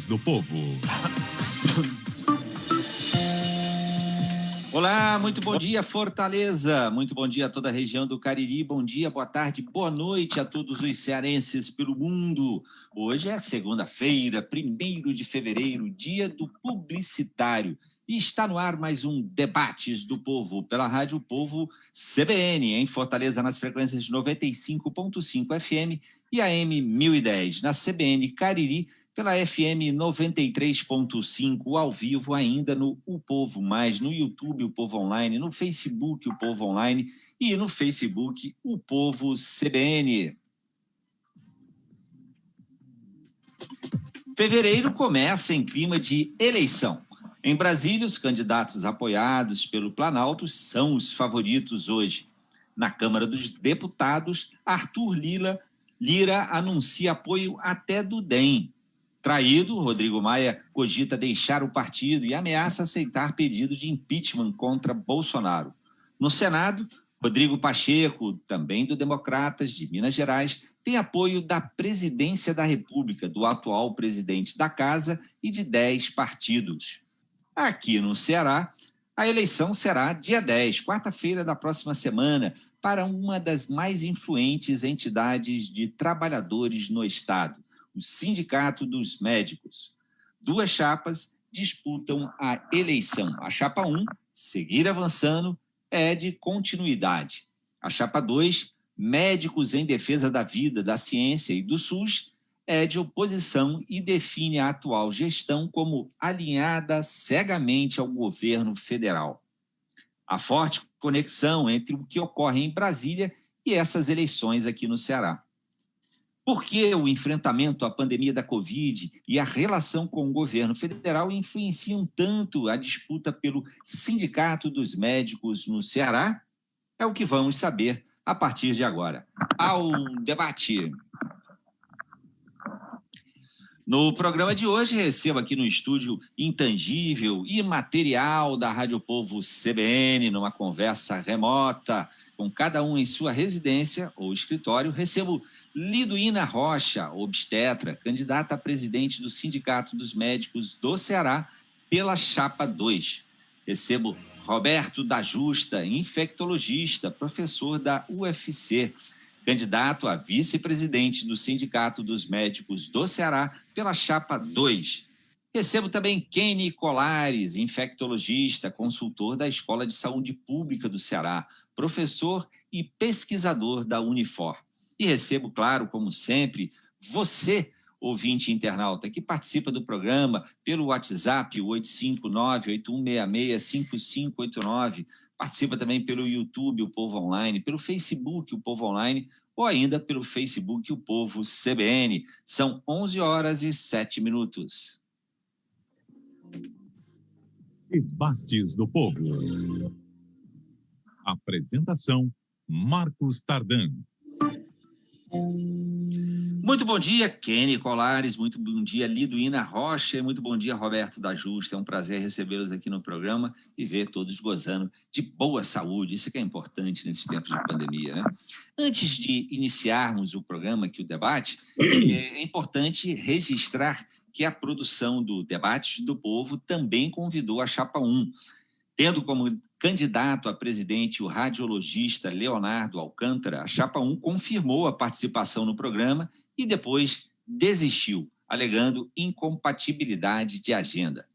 Debates do Povo. Olá, muito bom dia, Fortaleza. Muito bom dia a toda a região do Cariri. Bom dia, boa tarde, boa noite a todos os cearenses pelo mundo. Hoje é segunda-feira, 1º de fevereiro, dia do publicitário. E está no ar mais um Debates do Povo, pela Rádio Povo CBN, em Fortaleza, nas frequências 95.5 FM e AM 1010. Na CBN Cariri, pela FM 93.5, ao vivo ainda no O Povo Mais, no YouTube O Povo Online, no Facebook O Povo Online e no Facebook O Povo CBN. Fevereiro começa em clima de eleição. Em Brasília, os candidatos apoiados pelo Planalto são os favoritos hoje. Na Câmara dos Deputados, Arthur Lira anuncia apoio até do DEM. Traído, Rodrigo Maia cogita deixar o partido e ameaça aceitar pedido de impeachment contra Bolsonaro. No Senado, Rodrigo Pacheco, também do Democratas de Minas Gerais, tem apoio da Presidência da República, do atual presidente da Casa e de 10 partidos. Aqui no Ceará, a eleição será dia 10, quarta-feira da próxima semana, para uma das mais influentes entidades de trabalhadores no estado, o Sindicato dos Médicos. Duas chapas disputam a eleição. A chapa 1, Seguir Avançando, é de continuidade. A chapa 2, Médicos em Defesa da Vida, da Ciência e do SUS, é de oposição e define a atual gestão como alinhada cegamente ao governo federal. Há forte conexão entre o que ocorre em Brasília e essas eleições aqui no Ceará. Por que o enfrentamento à pandemia da Covid e a relação com o governo federal influenciam tanto a disputa pelo Sindicato dos Médicos no Ceará? É o que vamos saber a partir de agora. Ao debate. No programa de hoje, recebo aqui no estúdio intangível e material da Rádio Povo CBN, numa conversa remota, com cada um em sua residência ou escritório, recebo Liduína Rocha, obstetra, candidata a presidente do Sindicato dos Médicos do Ceará pela chapa 2. Recebo Roberto da Justa, infectologista, professor da UFC, candidato a vice-presidente do Sindicato dos Médicos do Ceará pela chapa 2. Recebo também Kenny Colares, infectologista, consultor da Escola de Saúde Pública do Ceará, professor e pesquisador da Unifor. E recebo, claro, como sempre, você, ouvinte internauta, que participa do programa pelo WhatsApp, 859-8166-5589, participa também pelo YouTube, o Povo Online, pelo Facebook, o Povo Online, ou ainda pelo Facebook, o Povo CBN. São 11h07. Debates do Povo. Apresentação, Marcos Tardan. Muito bom dia, Kenny Colares, muito bom dia, Liduína Rocha, e muito bom dia, Roberto da Justa. É um prazer recebê-los aqui no programa e ver todos gozando de boa saúde. Isso que é importante nesses tempos de pandemia, né? Antes de iniciarmos o programa aqui, o debate, é importante registrar que a produção do Debates do Povo também convidou a chapa 1, tendo como candidato a presidente o radiologista Leonardo Alcântara. A chapa 1 confirmou a participação no programa e depois desistiu, alegando incompatibilidade de agenda.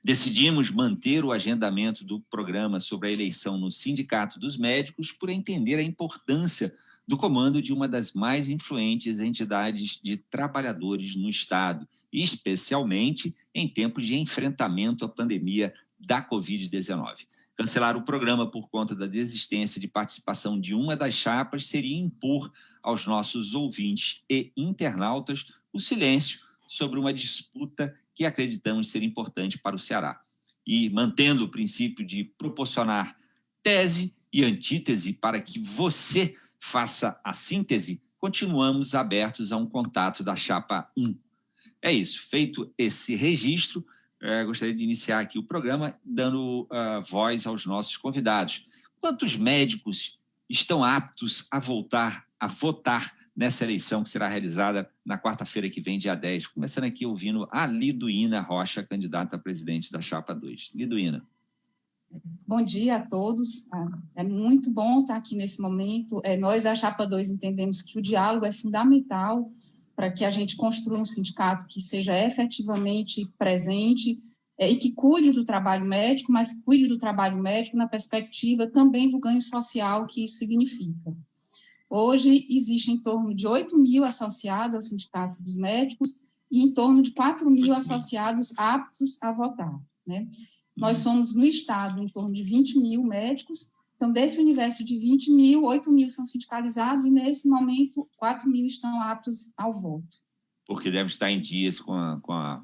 Decidimos manter o agendamento do programa sobre a eleição no Sindicato dos Médicos por entender a importância do comando de uma das mais influentes entidades de trabalhadores no Estado, especialmente em tempos de enfrentamento à pandemia da Covid-19. Cancelar o programa por conta da desistência de participação de uma das chapas seria impor aos nossos ouvintes e internautas o silêncio sobre uma disputa que acreditamos ser importante para o Ceará. E mantendo o princípio de proporcionar tese e antítese para que você faça a síntese, continuamos abertos a um contato da chapa 1. É isso, feito esse registro, gostaria de iniciar aqui o programa dando voz aos nossos convidados. Quantos médicos estão aptos a votar nessa eleição que será realizada na quarta-feira que vem, dia 10. Começando aqui ouvindo a Liduína Rocha, candidata a presidente da Chapa 2. Liduína. Bom dia a todos. É muito bom estar aqui nesse momento. Nós, a Chapa 2, entendemos que o diálogo é fundamental para que a gente construa um sindicato que seja efetivamente presente e que cuide do trabalho médico, mas cuide do trabalho médico na perspectiva também do ganho social que isso significa. Hoje, existe em torno de 8 mil associados ao Sindicato dos Médicos e em torno de 4 mil associados aptos a votar, né? Nós somos, no Estado, em torno de 20 mil médicos, então, desse universo de 20 mil, 8 mil são sindicalizados e, nesse momento, 4 mil estão aptos ao voto. Porque deve estar em dias com a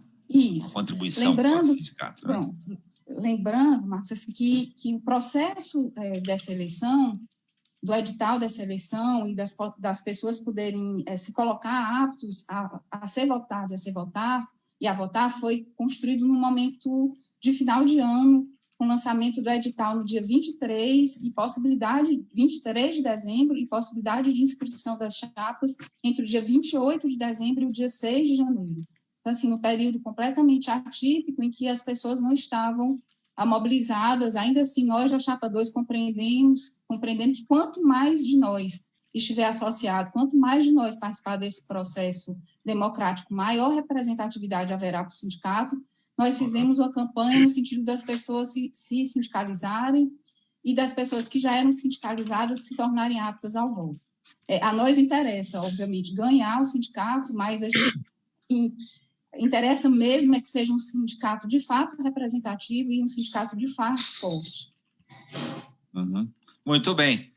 contribuição do sindicato. Né? Pronto. Lembrando, Marcos, assim, que o processo dessa eleição, do edital dessa eleição e das pessoas poderem se colocar aptos a ser votados, a votar, foi construído num momento de final de ano, com o lançamento do edital no dia 23 de dezembro e possibilidade de inscrição das chapas entre o dia 28 de dezembro e o dia 6 de janeiro. Então, assim, no período completamente atípico em que as pessoas não estavam mobilizadas, ainda assim, nós da Chapa 2 compreendendo que quanto mais de nós estiver associado, quanto mais de nós participar desse processo democrático, maior representatividade haverá para o sindicato. Nós fizemos uma campanha no sentido das pessoas se sindicalizarem e das pessoas que já eram sindicalizadas se tornarem aptas ao voto. A nós interessa, obviamente, ganhar o sindicato, mas a gente interessa mesmo é que seja um sindicato de fato representativo e um sindicato de fato forte. Uhum. Muito bem.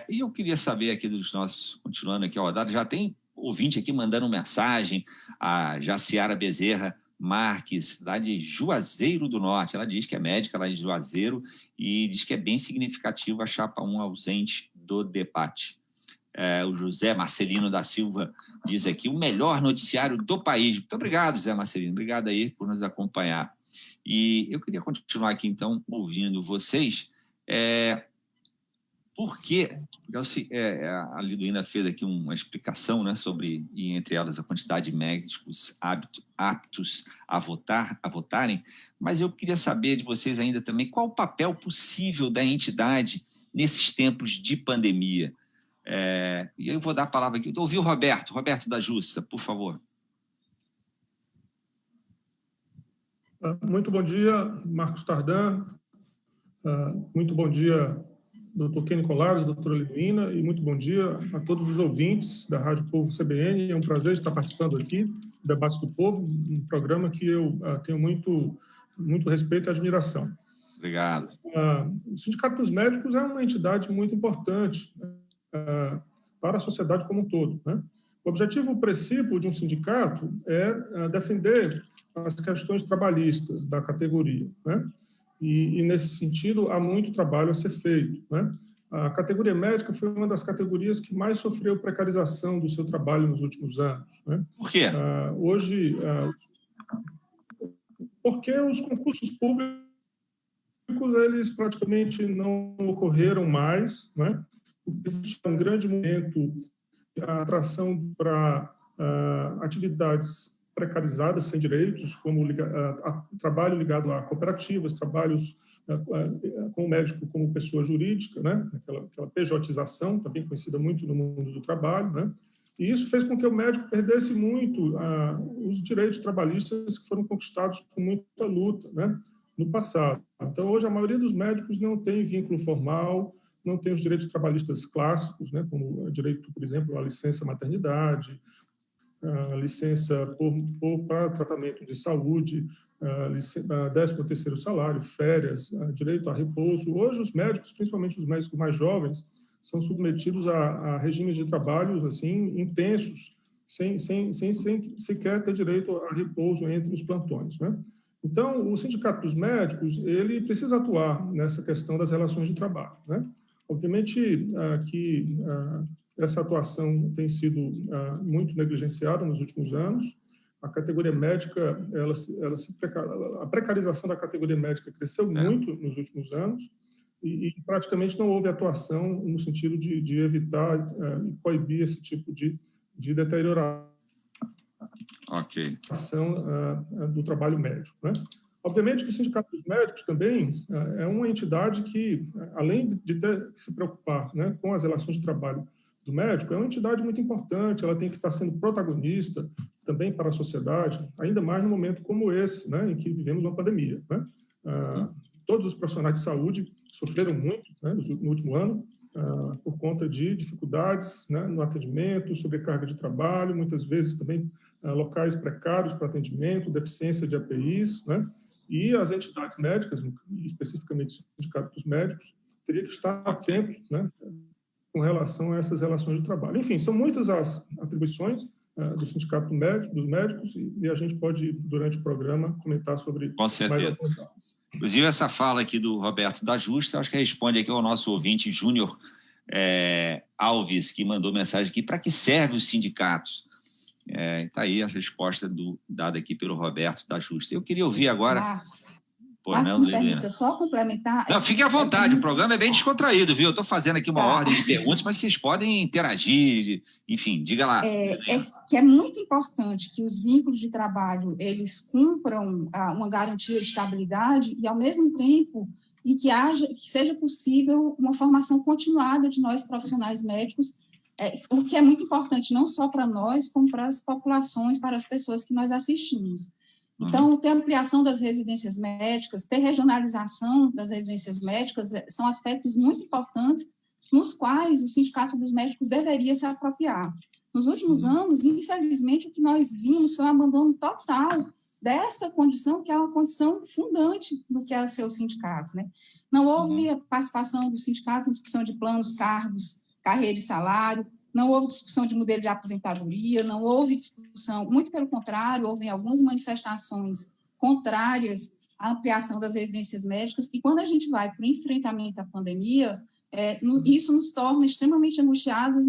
E eu queria saber aqui dos nossos, continuando aqui a rodada, já tem ouvinte aqui mandando mensagem, a Jaciara Bezerra Marques, lá de Juazeiro do Norte. Ela diz que é médica lá de Juazeiro e diz que é bem significativo a Chapa 1 ausente do debate. O José Marcelino da Silva diz aqui, o melhor noticiário do país. Muito obrigado, José Marcelino. Obrigado aí por nos acompanhar. E eu queria continuar aqui, então, ouvindo vocês. Por quê? A Liduína fez aqui uma explicação, né, sobre, e entre elas, a quantidade de médicos aptos a votarem, mas eu queria saber de vocês ainda também qual o papel possível da entidade nesses tempos de pandemia. E eu vou dar a palavra aqui. Ouvi o Roberto da Justa, por favor. Muito bom dia, Marcos Tardan. Muito bom dia, doutor Kenny Colares, doutora Liduína, e muito bom dia a todos os ouvintes da Rádio Povo CBN. É um prazer estar participando aqui do Debates do Povo, um programa que eu tenho muito respeito e admiração. Obrigado. O Sindicato dos Médicos é uma entidade muito importante para a sociedade como um todo, né? O objetivo principal de um sindicato é defender as questões trabalhistas da categoria, né? E nesse sentido, há muito trabalho a ser feito, né? A categoria médica foi uma das categorias que mais sofreu precarização do seu trabalho nos últimos anos, né? Por quê? Hoje, porque os concursos públicos, eles praticamente não ocorreram mais, né? Existe um grande momento a atração para atividades precarizadas, sem direitos, como trabalho ligado a cooperativas, trabalhos com o médico como pessoa jurídica, né? Aquela pejotização, também conhecida muito no mundo do trabalho, né? E isso fez com que o médico perdesse muito os direitos trabalhistas que foram conquistados com muita luta, né, no passado. Então, hoje, a maioria dos médicos não tem vínculo formal, não tem os direitos trabalhistas clássicos, né, como o direito, por exemplo, à licença maternidade, a licença para tratamento de saúde, 13º salário, férias, direito a repouso. Hoje, os médicos, principalmente os médicos mais jovens, são submetidos a regimes de trabalhos assim intensos, sem sequer ter direito a repouso entre os plantões, né? Então, o Sindicato dos Médicos, ele precisa atuar nessa questão das relações de trabalho, né? Obviamente que essa atuação tem sido muito negligenciada nos últimos anos. A categoria médica, a precarização da categoria médica cresceu muito nos últimos anos. e praticamente não houve atuação no sentido de evitar e coibir esse tipo de deterioração do trabalho médico, né? Obviamente que o Sindicato dos Médicos também é uma entidade que, além de ter que se preocupar, né, com as relações de trabalho do médico, é uma entidade muito importante, ela tem que estar sendo protagonista também para a sociedade, ainda mais num momento como esse, né, em que vivemos uma pandemia, né? Todos os profissionais de saúde sofreram muito, né, no último ano, por conta de dificuldades, né, no atendimento, sobrecarga de trabalho, muitas vezes também locais precários para atendimento, deficiência de APIs, né? E as entidades médicas, especificamente o Sindicato dos Médicos, teria que estar atento, né, com relação a essas relações de trabalho. Enfim, são muitas as atribuições do Sindicato dos Médicos e a gente pode, durante o programa, comentar sobre com certeza. mais algumas coisas. Inclusive, essa fala aqui do Roberto da Justa, acho que responde aqui ao nosso ouvinte Júnior Alves, que mandou mensagem aqui: para que servem os sindicatos? Está aí a resposta dada aqui pelo Roberto da Justa. Eu queria ouvir agora... Marcos, Marcos, me permita só complementar... Não, fique à vontade, o programa é bem descontraído, viu? Eu estou fazendo aqui uma ordem de perguntas, mas vocês podem interagir, enfim, diga lá. Que é muito importante que os vínculos de trabalho, eles cumpram uma garantia de estabilidade e, ao mesmo tempo, que seja possível uma formação continuada de nós, profissionais médicos, o que é muito importante, não só para nós, como para as populações, para as pessoas que nós assistimos. Então, ter ampliação das residências médicas, ter regionalização das residências médicas, são aspectos muito importantes nos quais o Sindicato dos Médicos deveria se apropriar. Nos últimos anos, infelizmente, o que nós vimos foi um abandono total dessa condição, que é uma condição fundante do que é o seu sindicato, né? Não houve a participação do sindicato em discussão de planos, cargos, carreira e salário, não houve discussão de modelo de aposentadoria, não houve discussão, muito pelo contrário, houve algumas manifestações contrárias à ampliação das residências médicas, e quando a gente vai para o enfrentamento à pandemia, isso nos torna extremamente angustiados,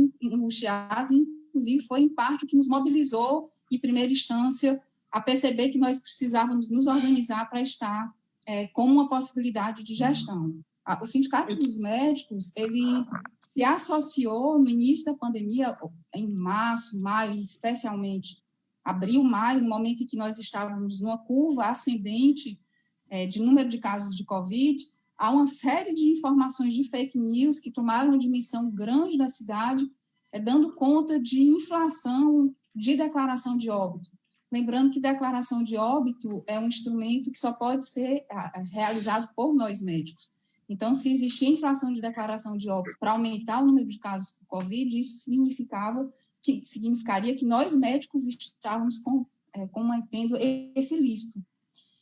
inclusive foi em parte o que nos mobilizou, em primeira instância, a perceber que nós precisávamos nos organizar para estar com uma possibilidade de gestão. O Sindicato dos Médicos, ele se associou no início da pandemia, em março, maio, especialmente abril, maio, no momento em que nós estávamos numa curva ascendente de número de casos de Covid, há uma série de informações de fake news que tomaram uma dimensão grande da cidade, dando conta de inflação de declaração de óbito. Lembrando que declaração de óbito é um instrumento que só pode ser realizado por nós médicos. Então, se existia inflação de declaração de óbito para aumentar o número de casos por Covid, isso significaria que nós médicos estávamos cometendo esse ilícito.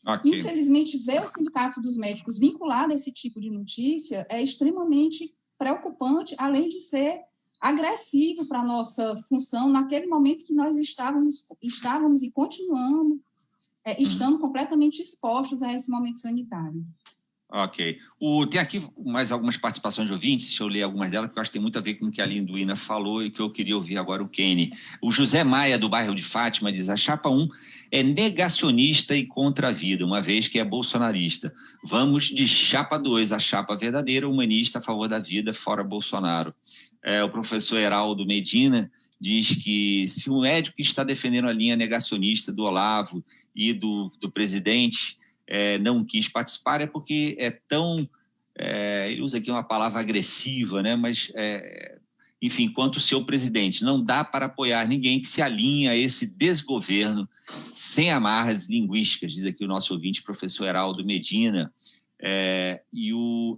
Okay. Infelizmente, ver o Sindicato dos Médicos vinculado a esse tipo de notícia é extremamente preocupante, além de ser agressivo para a nossa função naquele momento que nós estávamos e continuamos estando completamente expostos a esse momento sanitário. Ok. Tem aqui mais algumas participações de ouvintes, deixa eu ler algumas delas, porque eu acho que tem muito a ver com o que a Linduína falou e que eu queria ouvir agora o Kenny. O José Maia, do bairro de Fátima, diz: a Chapa 1 é negacionista e contra a vida, uma vez que é bolsonarista. Vamos de Chapa 2, a chapa verdadeira, humanista, a favor da vida, fora Bolsonaro. O professor Heraldo Medina diz que se o médico que está defendendo a linha negacionista do Olavo e do presidente não quis participar, é porque é tão... ele usa aqui uma palavra agressiva, né? Mas, enfim, quanto o seu presidente. Não dá para apoiar ninguém que se alinhe a esse desgoverno sem amarras linguísticas, diz aqui o nosso ouvinte, professor Heraldo Medina. E o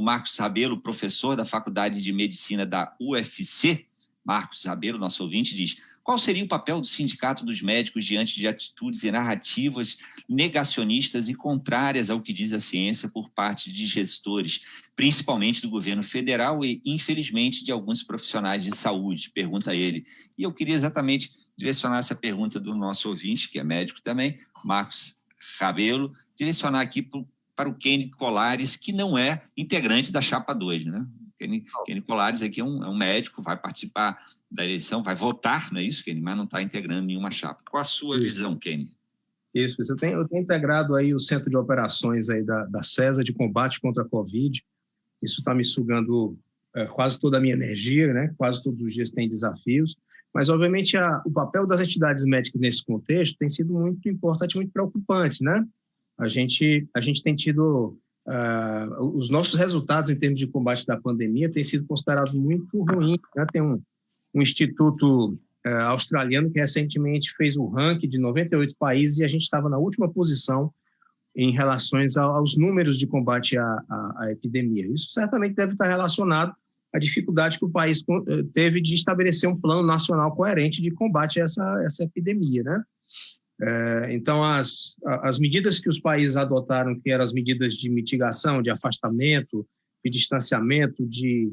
Marcos Rabelo, professor da Faculdade de Medicina da UFC, Marcos Rabelo, nosso ouvinte, diz: qual seria o papel do Sindicato dos Médicos diante de atitudes e narrativas negacionistas e contrárias ao que diz a ciência por parte de gestores, principalmente do governo federal e, infelizmente, de alguns profissionais de saúde? Pergunta ele. E eu queria exatamente direcionar essa pergunta do nosso ouvinte, que é médico também, Marcos Rabelo, direcionar aqui para o Kenny Colares, que não é integrante da Chapa 2, né? Kenny Colares aqui é um médico, vai participar da eleição, vai votar, não é isso, Kenny? Mas não está integrando nenhuma chapa. Qual a sua visão, Kenny? Isso. Eu tenho integrado aí o Centro de Operações aí da CESA de combate contra a Covid, Isso está me sugando quase toda a minha energia, né? Quase todos os dias tem desafios, mas, obviamente, o papel das entidades médicas nesse contexto tem sido muito importante, muito preocupante, né? A gente tem tido... os nossos resultados em termos de combate da pandemia têm sido considerados muito ruins, né? Tem um instituto australiano que recentemente fez o ranking de 98 países e a gente estava na última posição em relação aos números de combate à epidemia. Isso certamente deve estar relacionado à dificuldade que o país teve de estabelecer um plano nacional coerente de combate a essa epidemia, né? Então, as medidas que os países adotaram, que eram as medidas de mitigação, de afastamento, de distanciamento, de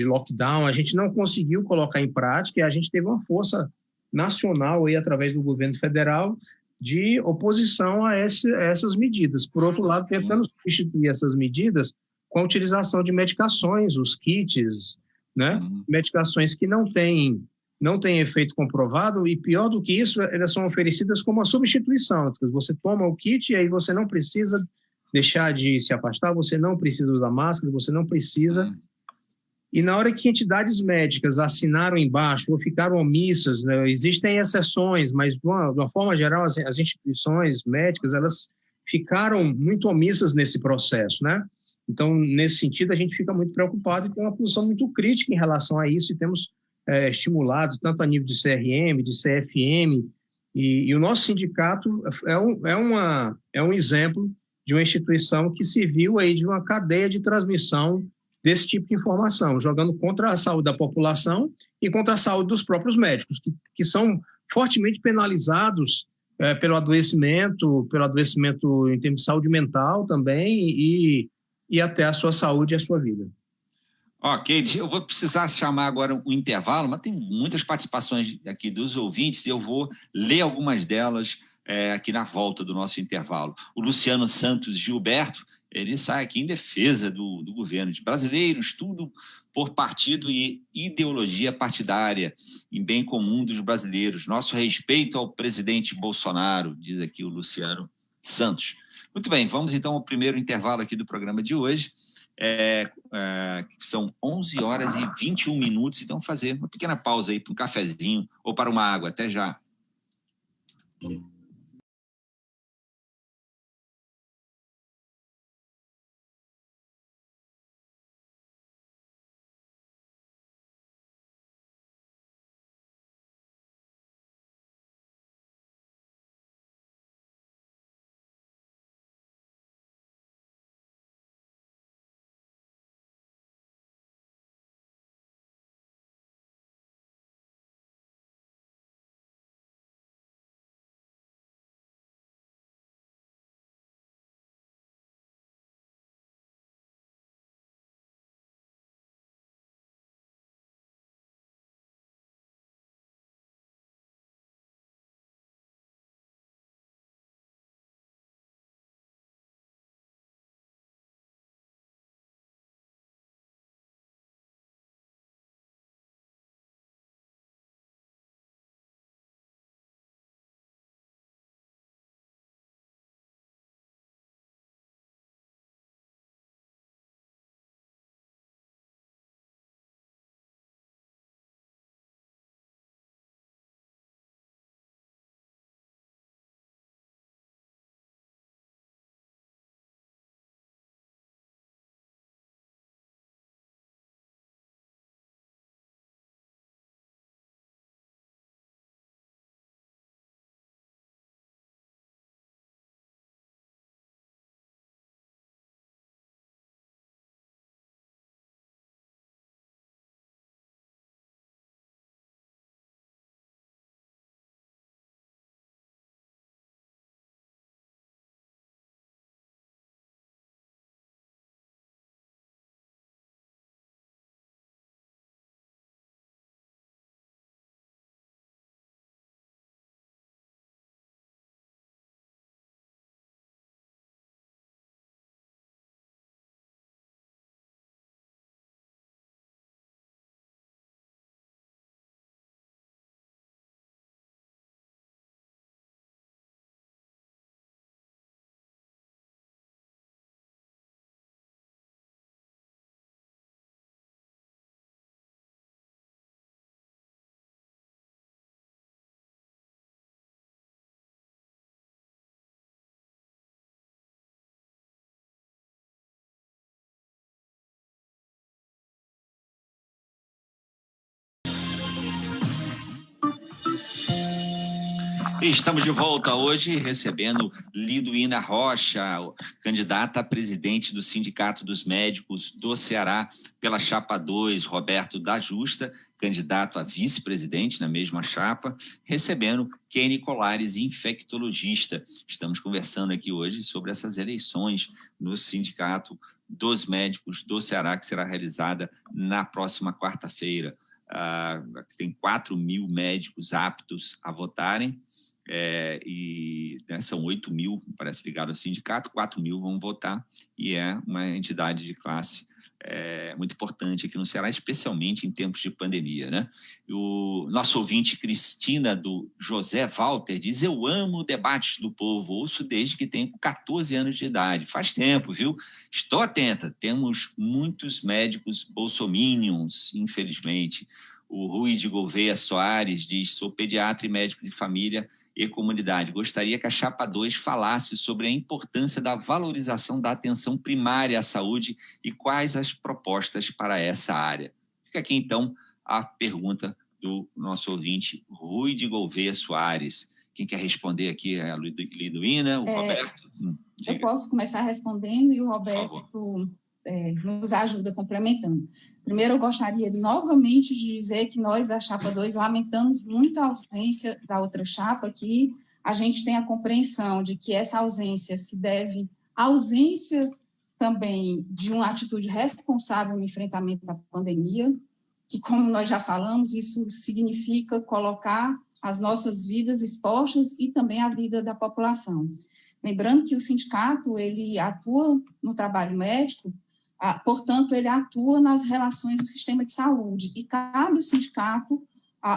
lockdown, a gente não conseguiu colocar em prática, e a gente teve uma força nacional, aí, através do governo federal, de oposição a essas medidas. Por outro lado, tentando substituir essas medidas com a utilização de medicações, os kits, né? Medicações que não têm efeito comprovado, e pior do que isso, elas são oferecidas como uma substituição. Você toma o kit e aí você não precisa deixar de se afastar, você não precisa usar máscara, você não precisa... E na hora que entidades médicas assinaram embaixo ou ficaram omissas, né, existem exceções, mas de uma forma geral as instituições médicas elas ficaram muito omissas nesse processo, né? Então, nesse sentido, a gente fica muito preocupado e tem uma posição muito crítica em relação a isso, e temos estimulado tanto a nível de CRM, de CFM, e o nosso sindicato é um exemplo de uma instituição que se viu aí de uma cadeia de transmissão desse tipo de informação, jogando contra a saúde da população e contra a saúde dos próprios médicos, que são fortemente penalizados pelo adoecimento em termos de saúde mental também, e até a sua saúde e a sua vida. Ok, eu vou precisar chamar agora um intervalo, mas tem muitas participações aqui dos ouvintes e eu vou ler algumas delas aqui na volta do nosso intervalo. O Luciano Santos Gilberto, ele sai aqui em defesa do governo de brasileiros, tudo por partido e ideologia partidária, em bem comum dos brasileiros. Nosso respeito ao presidente Bolsonaro, diz aqui o Luciano Santos. Muito bem, vamos então ao primeiro intervalo aqui do programa de hoje. São 11 horas e 21 minutos, então fazer uma pequena pausa aí para um cafezinho ou para uma água. Até já. Estamos de volta hoje recebendo Liduína Rocha, candidata a presidente do Sindicato dos Médicos do Ceará pela chapa 2, Roberto da Justa, candidato a vice-presidente na mesma chapa, recebendo Kenny Colares, infectologista. Estamos conversando aqui hoje sobre essas eleições no Sindicato dos Médicos do Ceará, que será realizada na próxima quarta-feira. Tem 4.000 médicos aptos a votarem, são 8.000, parece, ligados ao sindicato, 4.000 vão votar, e é uma entidade de classe muito importante aqui no Ceará, especialmente em tempos de pandemia, né? O nosso ouvinte Cristina, do José Walter, diz: eu amo debates do povo, ouço desde que tenho 14 anos de idade. Faz tempo, viu? Estou atenta, temos muitos médicos bolsominions, infelizmente. O Rui de Gouveia Soares diz: sou pediatra e médico de família e comunidade. Gostaria que a chapa 2 falasse sobre a importância da valorização da atenção primária à saúde e quais as propostas para essa área. Fica aqui, então, a pergunta do nosso ouvinte, Rui de Gouveia Soares. Quem quer responder aqui é a Liduína, o Roberto? Eu posso começar respondendo e o Roberto nos ajuda complementando. Primeiro, eu gostaria novamente de dizer que nós, da chapa 2, lamentamos muito a ausência da outra chapa, que a gente tem a compreensão de que essa ausência se deve à ausência também de uma atitude responsável no enfrentamento da pandemia, que, como nós já falamos, isso significa colocar as nossas vidas expostas e também a vida da população. Lembrando que o sindicato, ele atua no trabalho médico, portanto, ele atua nas relações do sistema de saúde e cabe ao sindicato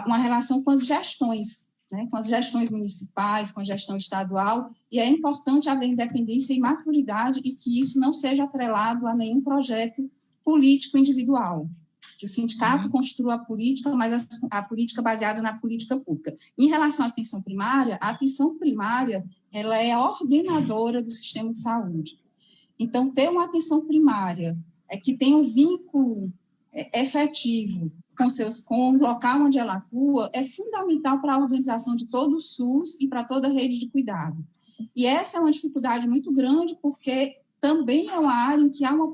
uma relação com as gestões, né, com as gestões municipais, com a gestão estadual, e é importante haver independência e maturidade e que isso não seja atrelado a nenhum projeto político individual. Que o sindicato construa a política, mas a política baseada na política pública. Em relação à atenção primária, a atenção primária ela é ordenadora do sistema de saúde. Então, ter uma atenção primária que tem um vínculo efetivo com o local onde ela atua é fundamental para a organização de todo o SUS e para toda a rede de cuidado. E essa é uma dificuldade muito grande, porque também é uma área em que há uma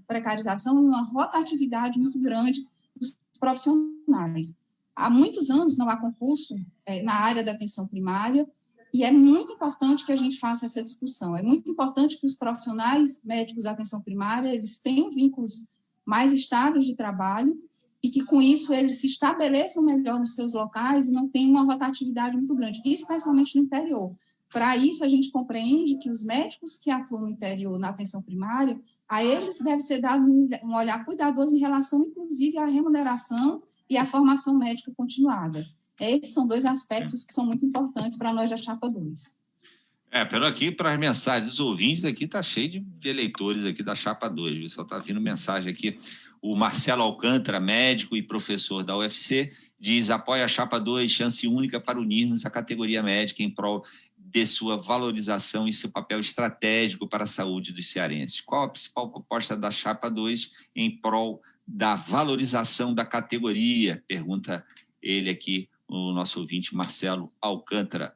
precarização e uma rotatividade muito grande dos profissionais. Há muitos anos não há concurso na área da atenção primária, e é muito importante que a gente faça essa discussão. É muito importante que os profissionais médicos da atenção primária eles tenham vínculos mais estáveis de trabalho e que, com isso, eles se estabeleçam melhor nos seus locais e não tenham uma rotatividade muito grande, especialmente no interior. Para isso, a gente compreende que os médicos que atuam no interior na atenção primária, a eles deve ser dado um olhar cuidadoso em relação, inclusive, à remuneração e à formação médica continuada. Esses são dois aspectos que são muito importantes para nós da chapa 2. Pelo aqui, para as mensagens dos ouvintes, aqui está cheio de eleitores aqui da chapa 2, viu? Só está vindo mensagem aqui. O Marcelo Alcântara, médico e professor da UFC, diz: apoia a chapa 2, chance única para unirmos a categoria médica em prol de sua valorização e seu papel estratégico para a saúde dos cearenses. Qual a principal proposta da chapa 2 em prol da valorização da categoria? Pergunta ele aqui, o nosso ouvinte Marcelo Alcântara.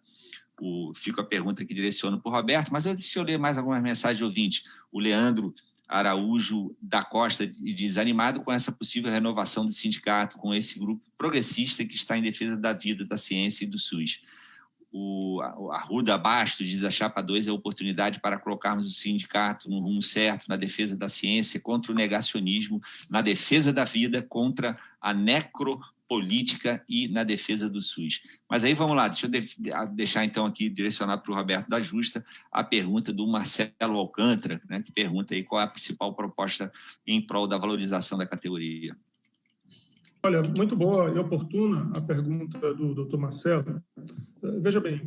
Fica a pergunta que direciono para o Roberto, mas deixa eu ler mais algumas mensagens de ouvintes. O Leandro Araújo da Costa diz: animado com essa possível renovação do sindicato, com esse grupo progressista que está em defesa da vida, da ciência e do SUS. O Arruda Bastos diz: a chapa 2 é a oportunidade para colocarmos o sindicato no rumo certo, na defesa da ciência, contra o negacionismo, na defesa da vida, contra a necropolítica e na defesa do SUS. Mas aí vamos lá, deixa eu deixar então aqui, direcionar para o Roberto da Justa, a pergunta do Marcelo Alcântara, né, que pergunta aí qual é a principal proposta em prol da valorização da categoria. Olha, muito boa e oportuna a pergunta do doutor Marcelo. Veja bem,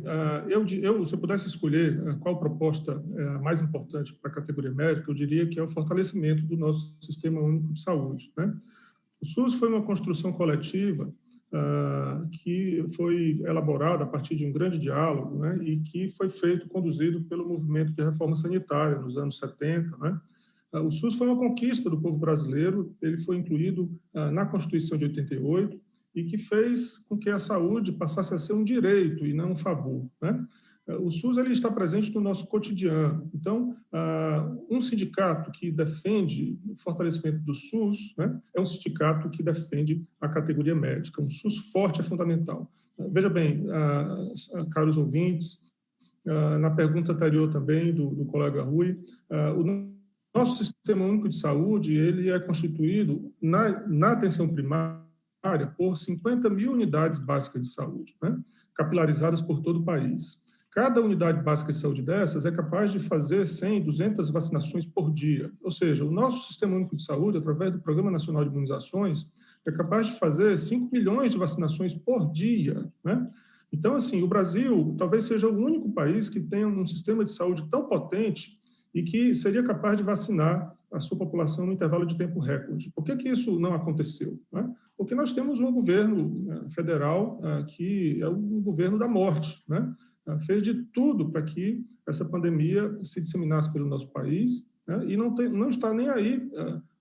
se eu pudesse escolher qual proposta é a mais importante para a categoria médica, eu diria que é o fortalecimento do nosso Sistema Único de Saúde, né? O SUS foi uma construção coletiva que foi elaborada a partir de um grande diálogo, né, e que foi conduzido pelo movimento de reforma sanitária nos anos 70, né? O SUS foi uma conquista do povo brasileiro, ele foi incluído na Constituição de 88 e que fez com que a saúde passasse a ser um direito e não um favor, né? O SUS ele está presente no nosso cotidiano. Então, um sindicato que defende o fortalecimento do SUS, né, é um sindicato que defende a categoria médica. Um SUS forte é fundamental. Veja bem, caros ouvintes, na pergunta anterior também do colega Rui, o nosso Sistema Único de Saúde ele é constituído na atenção primária por 50 mil unidades básicas de saúde, né, capilarizadas por todo o país. Cada unidade básica de saúde dessas é capaz de fazer 100, 200 vacinações por dia. Ou seja, o nosso Sistema Único de Saúde, através do Programa Nacional de Imunizações, é capaz de fazer 5 milhões de vacinações por dia, né? Então, assim, o Brasil talvez seja o único país que tenha um sistema de saúde tão potente e que seria capaz de vacinar a sua população no intervalo de tempo recorde. Por que isso não aconteceu, né? Porque nós temos um governo federal que é um governo da morte, né? Fez de tudo para que essa pandemia se disseminasse pelo nosso país, né? E não está nem aí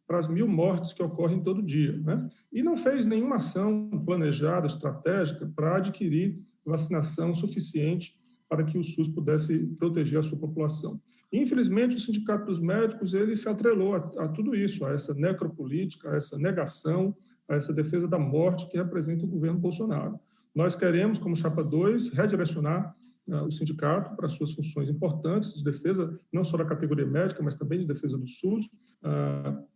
para as 1.000 mortes que ocorrem todo dia, né? E não fez nenhuma ação planejada, estratégica, para adquirir vacinação suficiente para que o SUS pudesse proteger a sua população. Infelizmente, o Sindicato dos Médicos ele se atrelou a tudo isso, a essa necropolítica, a essa negação, a essa defesa da morte que representa o governo Bolsonaro. Nós queremos, como Chapa 2, redirecionar o sindicato para suas funções importantes de defesa, não só da categoria médica, mas também de defesa do SUS,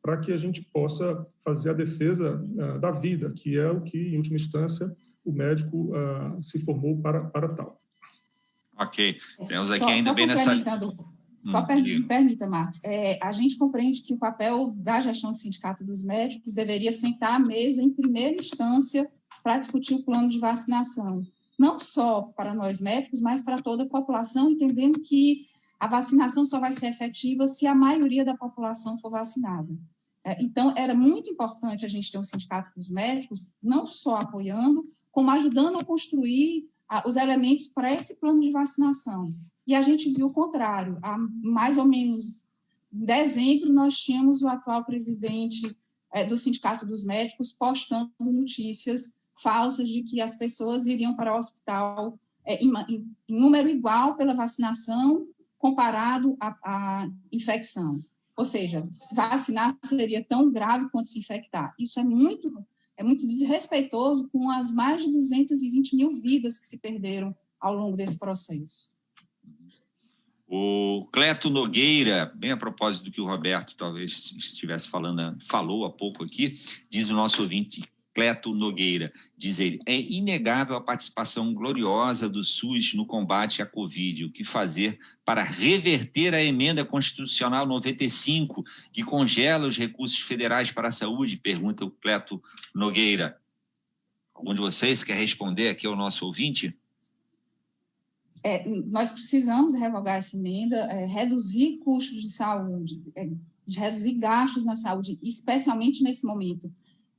para que a gente possa fazer a defesa da vida, que é o que, em última instância, o médico se formou para tal. Ok. Temos aqui ainda bem nessa... Permita, Marcos. A gente compreende que o papel da gestão do Sindicato dos Médicos deveria sentar à mesa em primeira instância para discutir o plano de vacinação. Não só para nós médicos, mas para toda a população, entendendo que a vacinação só vai ser efetiva se a maioria da população for vacinada. Então, era muito importante a gente ter um sindicato dos médicos, não só apoiando, como ajudando a construir os elementos para esse plano de vacinação. E a gente viu o contrário. Há mais ou menos em dezembro, nós tínhamos o atual presidente do Sindicato dos Médicos postando notícias falsas de que as pessoas iriam para o hospital em número igual pela vacinação comparado à infecção. Ou seja, se vacinar seria tão grave quanto se infectar. Isso é muito desrespeitoso com as mais de 220 mil vidas que se perderam ao longo desse processo. O Cleto Nogueira, bem a propósito do que o Roberto talvez estivesse falou há pouco aqui, diz o nosso ouvinte Cleto Nogueira, diz ele, é inegável a participação gloriosa do SUS no combate à Covid. O que fazer para reverter a emenda constitucional 95, que congela os recursos federais para a saúde? Pergunta o Cleto Nogueira. Algum de vocês quer responder aqui ao nosso ouvinte? Nós precisamos revogar essa emenda, reduzir custos de saúde, reduzir gastos na saúde, especialmente nesse momento.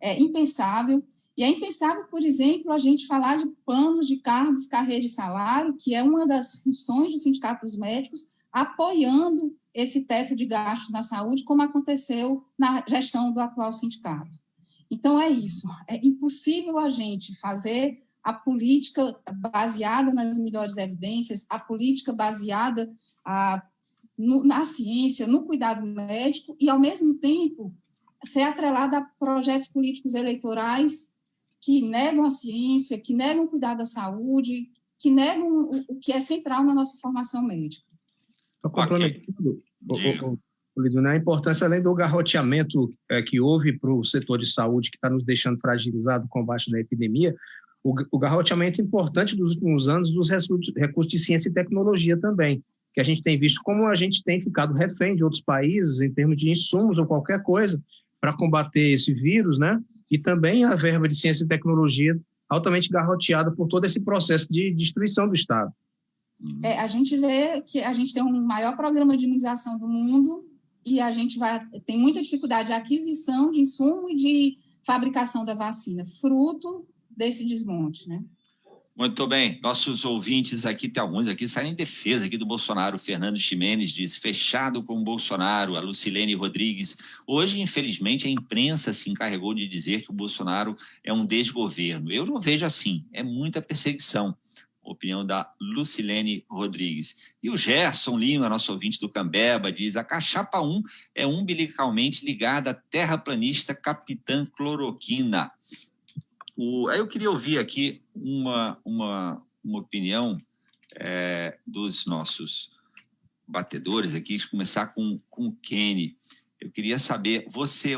É impensável, e é impensável, por exemplo, a gente falar de planos de cargos, carreira e salário, que é uma das funções do Sindicato dos Médicos, apoiando esse teto de gastos na saúde, como aconteceu na gestão do atual sindicato. Então, é isso. É impossível a gente fazer a política baseada nas melhores evidências, a política baseada na ciência, no cuidado médico, e, ao mesmo tempo, ser atrelada a projetos políticos eleitorais que negam a ciência, que negam o cuidado da saúde, que negam o que é central na nossa formação médica. Estou complementando, a importância, além do garroteamento que houve para o setor de saúde, que está nos deixando fragilizado no combate da epidemia, o garroteamento importante dos últimos anos dos recursos de ciência e tecnologia também, que a gente tem visto como a gente tem ficado refém de outros países em termos de insumos ou qualquer coisa para combater esse vírus, né? E também a verba de ciência e tecnologia altamente garroteada por todo esse processo de destruição do Estado. A gente vê que a gente tem um maior programa de imunização do mundo e a gente tem muita dificuldade de aquisição de insumo e de fabricação da vacina, fruto desse desmonte, né? Muito bem, nossos ouvintes aqui, tem alguns aqui, saem em defesa aqui do Bolsonaro. O Fernando Ximenes diz, fechado com o Bolsonaro. A Lucilene Rodrigues, hoje, infelizmente, a imprensa se encarregou de dizer que o Bolsonaro é um desgoverno. Eu não vejo assim, é muita perseguição. Opinião da Lucilene Rodrigues. E o Gerson Lima, nosso ouvinte do Cambeba, diz, a Cachapa 1 é umbilicalmente ligada à terraplanista Capitã Cloroquina. Aí eu queria ouvir aqui uma opinião dos nossos batedores aqui, começar com o Kenny. Eu queria saber,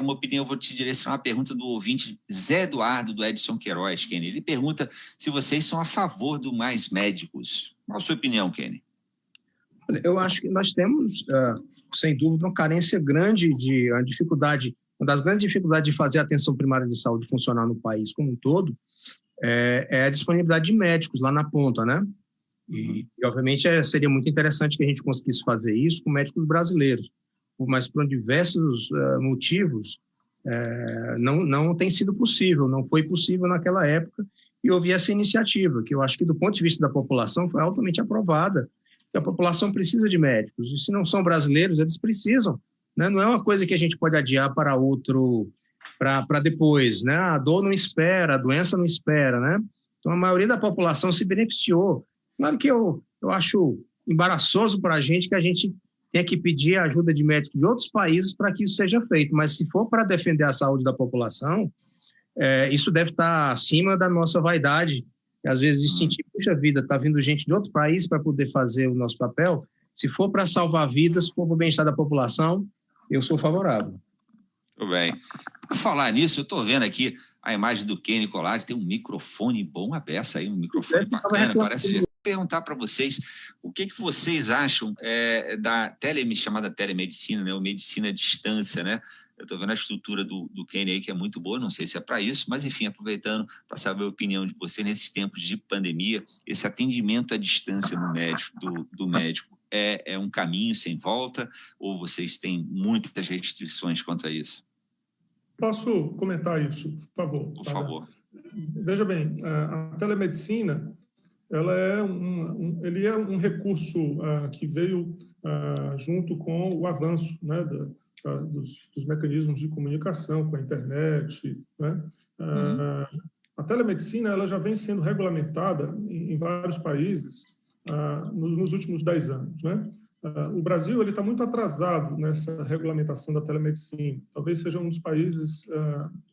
uma opinião, eu vou te direcionar uma pergunta do ouvinte Zé Eduardo, do Edson Queiroz, Kenny. Ele pergunta se vocês são a favor do mais médicos. Qual a sua opinião, Kenny? Eu acho que nós temos, sem dúvida, uma carência grande uma dificuldade. Uma das grandes dificuldades de fazer a atenção primária de saúde funcionar no país como um todo é a disponibilidade de médicos lá na ponta, né? E obviamente, seria muito interessante que a gente conseguisse fazer isso com médicos brasileiros, mas por diversos motivos não tem sido possível, não foi possível naquela época, e houve essa iniciativa, que eu acho que do ponto de vista da população foi altamente aprovada, que a população precisa de médicos, e se não são brasileiros, eles precisam. Né? Não é uma coisa que a gente pode adiar para depois, né? A dor não espera, a doença não espera, né? Então, a maioria da população se beneficiou. Claro que eu acho embaraçoso para a gente que a gente tenha que pedir a ajuda de médicos de outros países para que isso seja feito, mas se for para defender a saúde da população, isso deve estar acima da nossa vaidade, às vezes de sentir, puxa vida, está vindo gente de outro país para poder fazer o nosso papel. Se for para salvar vidas, se for para o bem-estar da população, eu sou favorável. Tudo bem. Por falar nisso, eu estou vendo aqui a imagem do Kenny Colares, tem um microfone bom a beça aí, um microfone bacana, parece. Vou perguntar para vocês, o que vocês acham da chamada telemedicina, né, ou medicina à distância, né? Eu estou vendo a estrutura do Kenny aí, que é muito boa, não sei se é para isso, mas enfim, aproveitando para saber a opinião de você nesses tempos de pandemia, esse atendimento à distância do médico é um caminho sem volta, ou vocês têm muitas restrições quanto a isso? Posso comentar isso, por favor? Por favor. Veja bem, a telemedicina, ele é um recurso que veio junto com o avanço, né, dos mecanismos de comunicação com a internet, né? A telemedicina ela já vem sendo regulamentada em vários países nos últimos 10 anos, né? O Brasil está muito atrasado nessa regulamentação da telemedicina. Talvez seja um dos países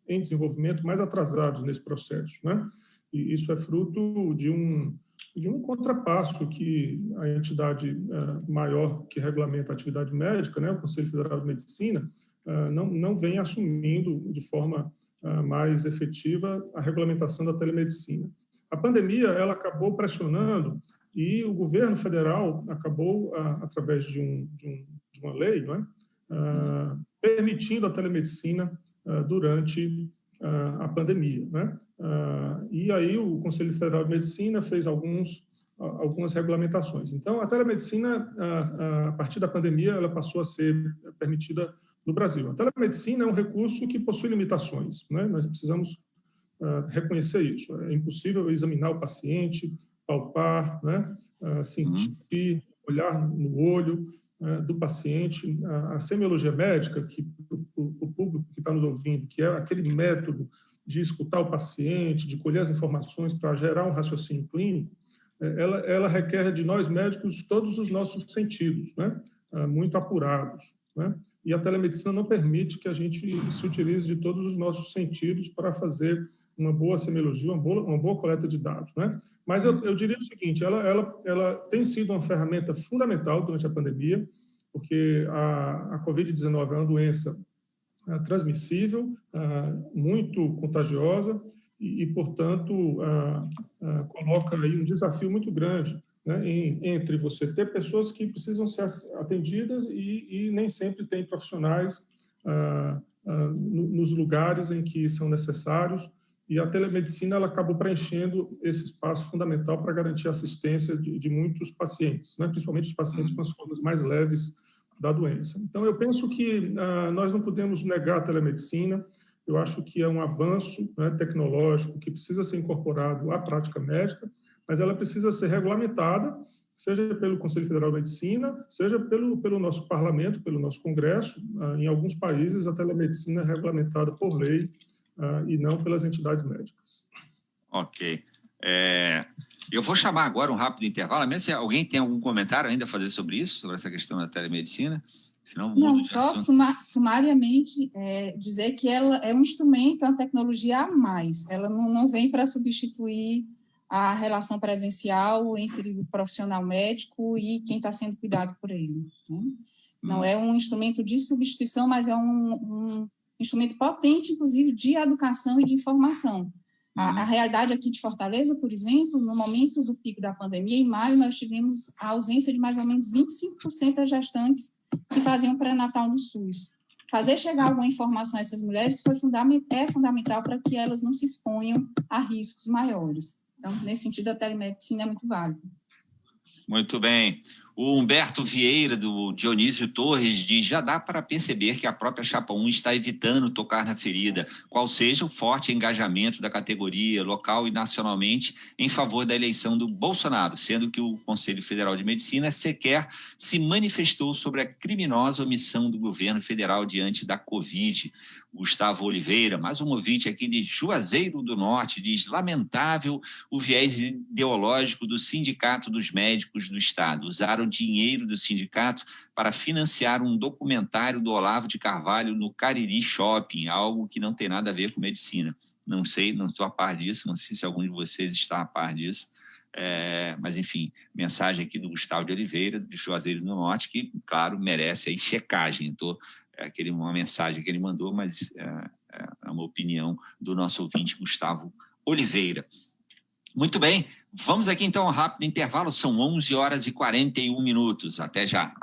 em desenvolvimento mais atrasados nesse processo, né? E isso é fruto de um contrapasso que a entidade maior que regulamenta a atividade médica, né, o Conselho Federal de Medicina, não vem assumindo de forma mais efetiva a regulamentação da telemedicina. A pandemia ela acabou pressionando e o governo federal acabou, através de uma lei, não é? Permitindo a telemedicina durante a pandemia, né? E aí o Conselho Federal de Medicina fez algumas regulamentações. Então, a telemedicina, a partir da pandemia, ela passou a ser permitida no Brasil. A telemedicina é um recurso que possui limitações, né? Nós precisamos reconhecer isso. É impossível examinar o paciente, palpar, né? Sentir, olhar no olho do paciente. A semiologia médica, que o público que está nos ouvindo, que é aquele método de escutar o paciente, de colher as informações para gerar um raciocínio clínico, ela requer de nós médicos todos os nossos sentidos, né? Muito apurados, né? E a telemedicina não permite que a gente se utilize de todos os nossos sentidos para fazer uma boa semiologia, uma boa coleta de dados, né? Mas eu diria o seguinte, ela tem sido uma ferramenta fundamental durante a pandemia, porque a Covid-19 é uma doença transmissível, muito contagiosa e portanto, coloca aí um desafio muito grande, né, entre você ter pessoas que precisam ser atendidas e nem sempre tem profissionais nos lugares em que são necessários, e a telemedicina ela acabou preenchendo esse espaço fundamental para garantir a assistência de muitos pacientes, né, principalmente os pacientes com as formas mais leves da doença. Então, eu penso que nós não podemos negar a telemedicina. Eu acho que é um avanço, né, tecnológico que precisa ser incorporado à prática médica, mas ela precisa ser regulamentada, seja pelo Conselho Federal de Medicina, seja pelo nosso parlamento, pelo nosso Congresso. Em alguns países, a telemedicina é regulamentada por lei e não pelas entidades médicas. Ok. Eu vou chamar agora um rápido intervalo, mesmo se alguém tem algum comentário ainda a fazer sobre isso, sobre essa questão da telemedicina. Senão, não, só sumariamente dizer que ela é um instrumento, é uma tecnologia a mais. Ela não vem para substituir a relação presencial entre o profissional médico e quem está sendo cuidado por ele. Né? Não é um instrumento de substituição, mas é um instrumento potente, inclusive, de educação e de informação. A realidade aqui de Fortaleza, por exemplo, no momento do pico da pandemia, em maio, nós tivemos a ausência de mais ou menos 25% das gestantes que faziam pré-natal no SUS. Fazer chegar alguma informação a essas mulheres é fundamental para que elas não se exponham a riscos maiores. Então, nesse sentido, a telemedicina é muito válida. Muito bem. O Humberto Vieira, do Dionísio Torres, diz: já dá para perceber que a própria Chapa 1 está evitando tocar na ferida, qual seja o forte engajamento da categoria, local e nacionalmente, em favor da eleição do Bolsonaro, sendo que o Conselho Federal de Medicina sequer se manifestou sobre a criminosa omissão do governo federal diante da Covid. Gustavo Oliveira, mais um ouvinte aqui de Juazeiro do Norte, diz: lamentável o viés ideológico do Sindicato dos Médicos do Estado. Usaram dinheiro do sindicato para financiar um documentário do Olavo de Carvalho no Cariri Shopping, algo que não tem nada a ver com medicina. Não sei, não estou a par disso, não sei se algum de vocês está a par disso. Mas, enfim, mensagem aqui do Gustavo de Oliveira, de Juazeiro do Norte, que, claro, merece aí checagem. Uma mensagem que ele mandou, mas é uma opinião do nosso ouvinte Gustavo Oliveira. Muito bem, vamos aqui então ao rápido intervalo, são 11h41. Até já.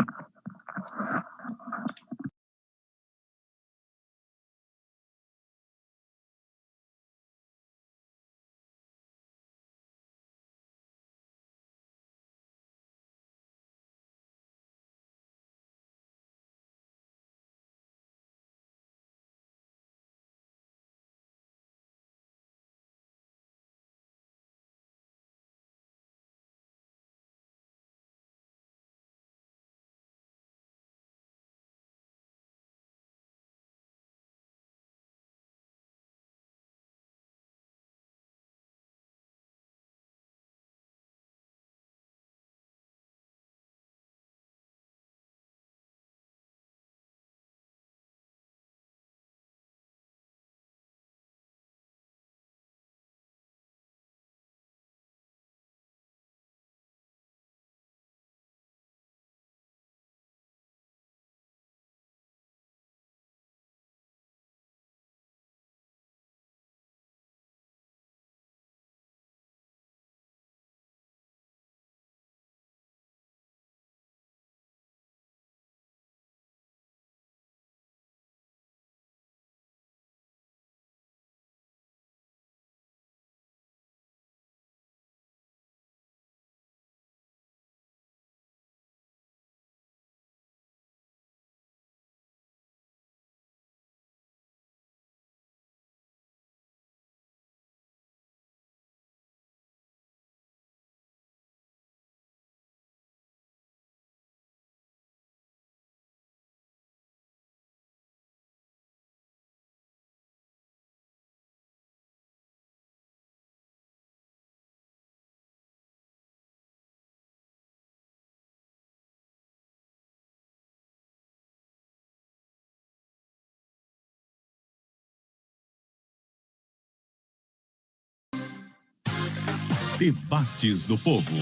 Debates do Povo.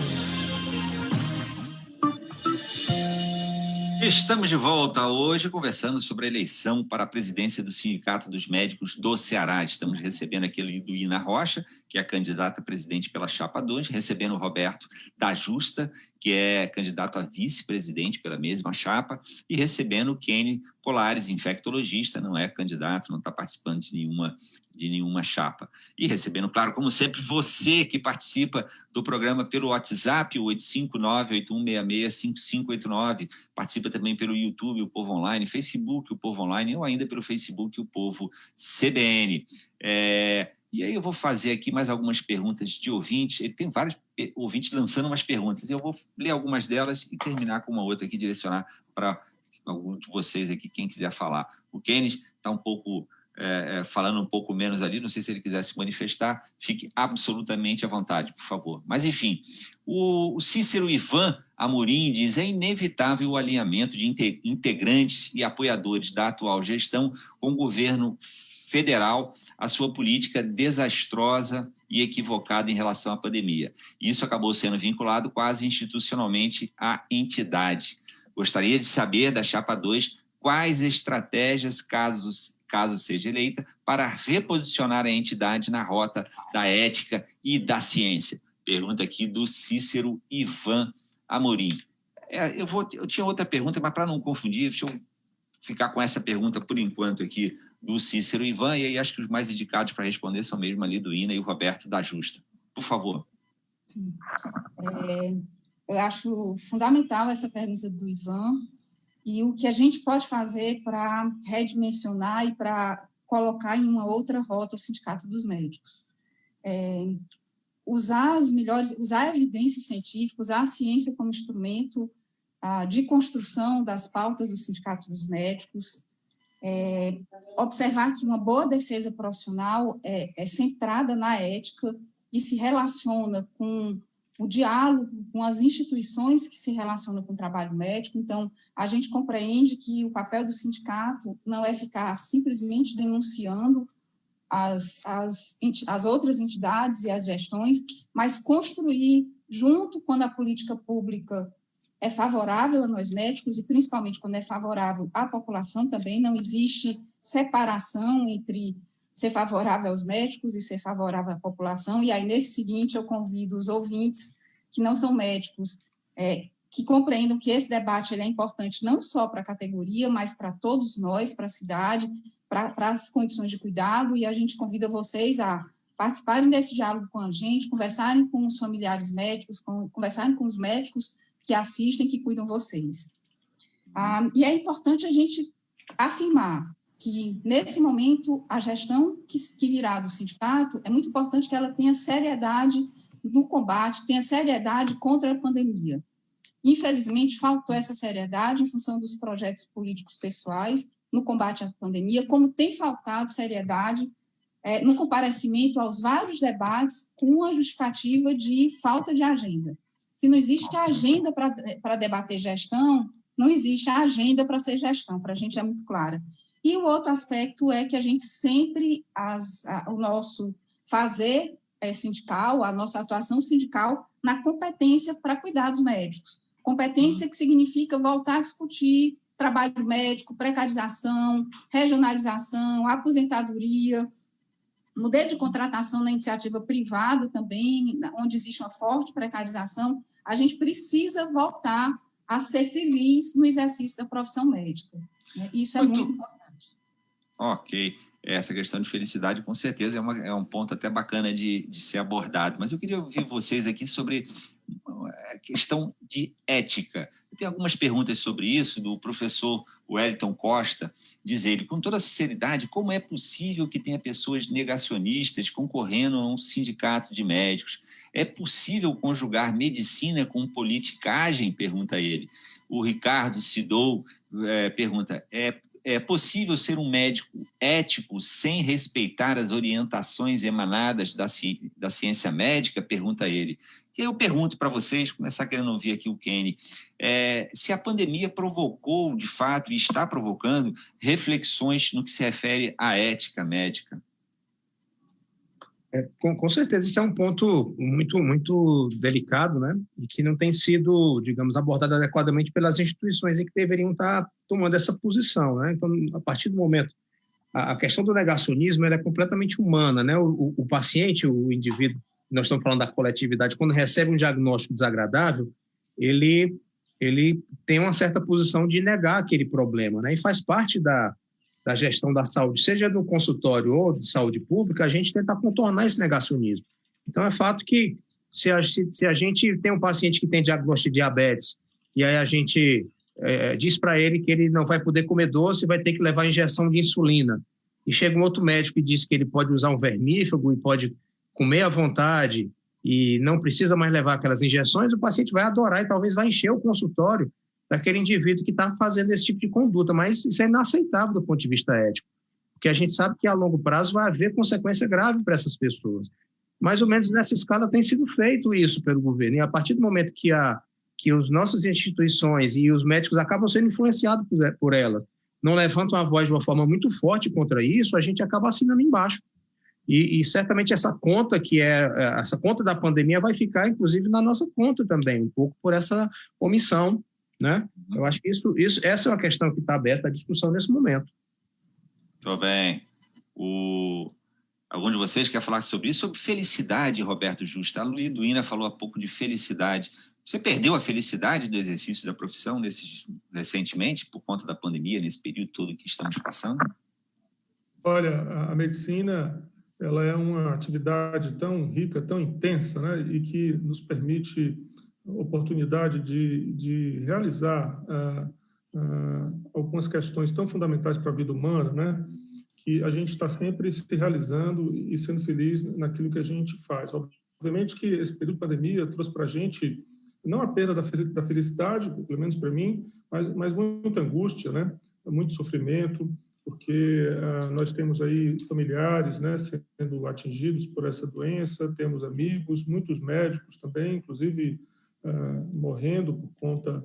Estamos de volta hoje conversando sobre a eleição para a presidência do Sindicato dos Médicos do Ceará. Estamos recebendo aqui a Liduína Rocha, que é a candidata a presidente pela Chapa 2, recebendo o Roberto da Justa, que é candidato a vice-presidente pela mesma chapa, e recebendo o Kenny Colares, infectologista, não é candidato, não está participando de nenhuma chapa. E recebendo, claro, como sempre, você que participa do programa pelo WhatsApp, o 859-8166-5589, participa também pelo YouTube, o Povo Online, Facebook, o Povo Online, ou ainda pelo Facebook, o Povo CBN. E aí eu vou fazer aqui mais algumas perguntas de ouvintes. Ele tem vários ouvintes lançando umas perguntas. Eu vou ler algumas delas e terminar com uma outra aqui, direcionar para algum de vocês aqui, quem quiser falar. O Kenneth está um pouco falando um pouco menos ali, não sei se ele quiser se manifestar, fique absolutamente à vontade, por favor. Mas, enfim, o Cícero Ivan Amorim diz: é inevitável o alinhamento de integrantes e apoiadores da atual gestão com o governo federal, a sua política desastrosa e equivocada em relação à pandemia. Isso acabou sendo vinculado quase institucionalmente à entidade. Gostaria de saber da Chapa 2 quais estratégias, caso seja eleita, para reposicionar a entidade na rota da ética e da ciência. Pergunta aqui do Cícero Ivan Amorim. Eu tinha outra pergunta, mas para não confundir, deixa eu ficar com essa pergunta por enquanto aqui do Cícero Ivan, e aí acho que os mais indicados para responder são mesmo ali do INA e o Roberto da Justa. Por favor. Sim. Eu acho fundamental essa pergunta do Ivan, e o que a gente pode fazer para redimensionar e para colocar em uma outra rota o Sindicato dos Médicos. Usar a evidência científica, usar a ciência como instrumento de construção das pautas do Sindicato dos Médicos, observar que uma boa defesa profissional é centrada na ética e se relaciona com o diálogo com as instituições que se relacionam com o trabalho médico. Então, a gente compreende que o papel do sindicato não é ficar simplesmente denunciando as outras entidades e as gestões, mas construir junto, quando a política pública é favorável a nós médicos, e principalmente quando é favorável à população também. Não existe separação entre ser favorável aos médicos e ser favorável à população. E aí, nesse seguinte, eu convido os ouvintes que não são médicos, que compreendam que esse debate ele é importante não só para a categoria, mas para todos nós, para a cidade, para as condições de cuidado, e a gente convida vocês a participarem desse diálogo com a gente, conversarem com os familiares médicos, conversarem com os médicos que assistem, que cuidam vocês. E é importante a gente afirmar que, nesse momento, a gestão que virá do sindicato, é muito importante que ela tenha seriedade no combate, tenha seriedade contra a pandemia. Infelizmente, faltou essa seriedade em função dos projetos políticos pessoais no combate à pandemia, como tem faltado seriedade no comparecimento aos vários debates com a justificativa de falta de agenda. Se não existe a agenda para debater gestão, não existe a agenda para ser gestão, para a gente é muito clara. E o outro aspecto é que a gente centre o nosso fazer sindical, a nossa atuação sindical, na competência para cuidar dos médicos. Competência que significa voltar a discutir trabalho médico, precarização, regionalização, aposentadoria, modelo de contratação na iniciativa privada também, onde existe uma forte precarização. A gente precisa voltar a ser feliz no exercício da profissão médica. Isso é muito importante. Ok. Essa questão de felicidade, com certeza, é um ponto até bacana de ser abordado. Mas eu queria ouvir vocês aqui sobre a questão de ética. Tem algumas perguntas sobre isso, do professor Wellington Costa. Diz ele: com toda sinceridade, como é possível que tenha pessoas negacionistas concorrendo a um sindicato de médicos? É possível conjugar medicina com politicagem? Pergunta ele. O Ricardo Sidou pergunta: é possível ser um médico ético sem respeitar as orientações emanadas da ciência médica? Pergunta ele. E eu pergunto para vocês, começar querendo ouvir aqui o Kenny, se a pandemia provocou, de fato, e está provocando, reflexões no que se refere à ética médica. Com certeza, isso é um ponto muito, muito delicado, né? E que não tem sido, digamos, abordado adequadamente pelas instituições que deveriam estar tomando essa posição, né? Então, a partir do momento, a questão do negacionismo ela é completamente humana, né? O paciente, o indivíduo, nós estamos falando da coletividade, quando recebe um diagnóstico desagradável, ele tem uma certa posição de negar aquele problema, né? E faz parte da gestão da saúde, seja no consultório ou de saúde pública, a gente tenta contornar esse negacionismo. Então, é fato que se a gente tem um paciente que tem diagnóstico de diabetes e aí a gente diz para ele que ele não vai poder comer doce, vai ter que levar injeção de insulina, e chega um outro médico e diz que ele pode usar um vermífugo e pode comer à vontade e não precisa mais levar aquelas injeções, o paciente vai adorar e talvez vai encher o consultório daquele indivíduo que está fazendo esse tipo de conduta, mas isso é inaceitável do ponto de vista ético, porque a gente sabe que a longo prazo vai haver consequência grave para essas pessoas. Mais ou menos nessa escala tem sido feito isso pelo governo, e a partir do momento que as nossas instituições e os médicos acabam sendo influenciados por elas, não levantam a voz de uma forma muito forte contra isso, a gente acaba assinando embaixo. E certamente essa conta essa conta da pandemia vai ficar, inclusive, na nossa conta também, um pouco por essa omissão, né? Eu acho que essa é uma questão que está aberta à discussão nesse momento. Muito bem. Algum de vocês quer falar sobre isso? Sobre felicidade, Roberto Justo. A Liduína falou há pouco de felicidade. Você perdeu a felicidade do exercício da profissão recentemente, por conta da pandemia, nesse período todo que estamos passando? Olha, a medicina, ela é uma atividade tão rica, tão intensa, né? E que nos permite a oportunidade de realizar algumas questões tão fundamentais para a vida humana, né? Que a gente está sempre se realizando e sendo feliz naquilo que a gente faz. Obviamente que esse período de pandemia trouxe para a gente não a perda da felicidade, pelo menos para mim, mas muita angústia, né? Muito sofrimento, porque nós temos aí familiares, né, sendo atingidos por essa doença, temos amigos, muitos médicos também, inclusive morrendo por conta